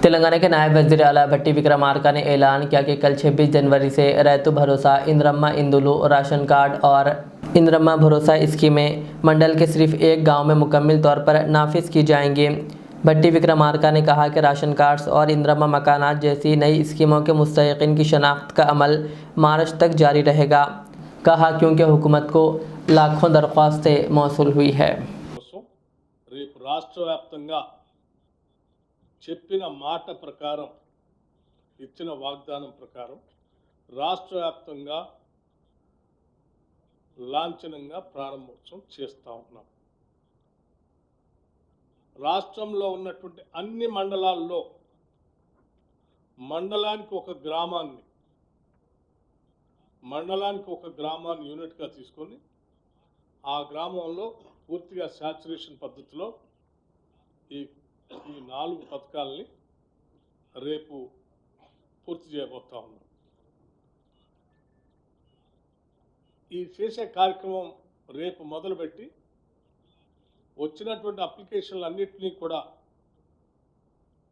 तेलंगाना के नायब वज़ीर आला भट्टी विक्रमार्का ने ऐलान किया कि कल 26 जनवरी से रैतु भरोसा, इंद्रम्मा इंदुलु राशन कार्ड और इंद्रम्मा भरोसा स्कीमें मंडल के सिर्फ एक गांव में मुकम्मल तौर पर नाफिज की जाएंगी। भट्टी विक्रमार्का ने कहा कि राशन कार्ड्स और इंद्रम्मा मकानात जैसी नई स्कीमों के मुस्तहिकीन की शनाख्त का अमल मार्च तक जारी रहेगा। कहा क्योंकि हुकूमत को लाखों दरख्वास्तें मौसूल हुई है। రేపు రాష్ట్ర వ్యాప్తంగా చెప్పిన మాట ప్రకారం ఇచ్చిన వాగ్దానం ప్రకారం రాష్ట్ర వ్యాప్తంగా లాంఛనంగా ప్రారంభోత్సవం చేస్తూ ఉన్నాం. రాష్ట్రంలో ఉన్నటువంటి అన్ని మండలాల్లో మండలానికి ఒక గ్రామాన్ని యూనిట్గా తీసుకొని ఆ గ్రామంలో పూర్తిగా సాచురేషన్ పద్ధతిలో ఈ 4 పథకాలని రేపు పూర్తి చేయబోతా ఉన్నాం. ఈ చేసే కార్యక్రమం రేపు మొదలుపెట్టి వచ్చినటువంటి అప్లికేషన్లు అన్నింటినీ కూడా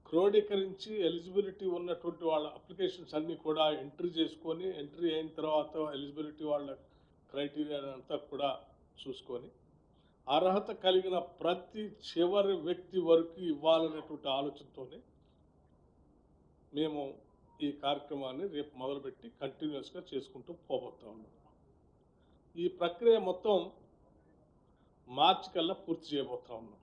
క్రోడీకరించి ఎలిజిబిలిటీ ఉన్నటువంటి వాళ్ళ అప్లికేషన్స్ అన్నీ కూడా ఎంట్రీ చేసుకొని, ఎంట్రీ అయిన తర్వాత ఎలిజిబిలిటీ వాళ్ళ క్రైటీరియా అంతా కూడా చూసుకొని అర్హత కలిగిన ప్రతి చివరి వ్యక్తి వరకు ఇవ్వాలనేటువంటి ఆలోచనతోనే మేము ఈ కార్యక్రమాన్ని రేపు మొదలుపెట్టి కంటిన్యూస్గా చేసుకుంటూ పోబోతా ఉన్నాం. ఈ ప్రక్రియ మొత్తం మార్చి కల్లా పూర్తి చేయబోతా ఉన్నాం.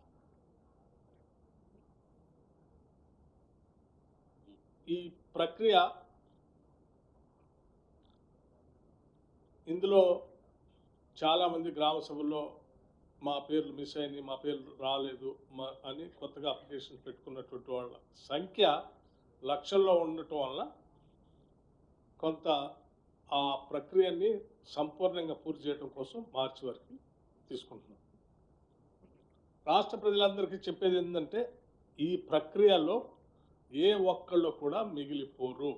ఈ ప్రక్రియ ఇందులో చాలామంది గ్రామ సభల్లో మా పేర్లు మిస్ అయినాయి, మా పేర్లు రాలేదు అని కొత్తగా అప్లికేషన్ పెట్టుకున్నటువంటి వాళ్ళ సంఖ్య లక్షల్లో ఉండటం వల్ల కొంత ఆ ప్రక్రియని సంపూర్ణంగా పూర్తి చేయడం కోసం మార్చి వరకు తీసుకుంటున్నాం. రాష్ట్ర ప్రజలందరికీ చెప్పేది ఏంటంటే ఈ ప్రక్రియలో ఏ ఒక్కళ్ళు కూడా మిగిలిపోరు.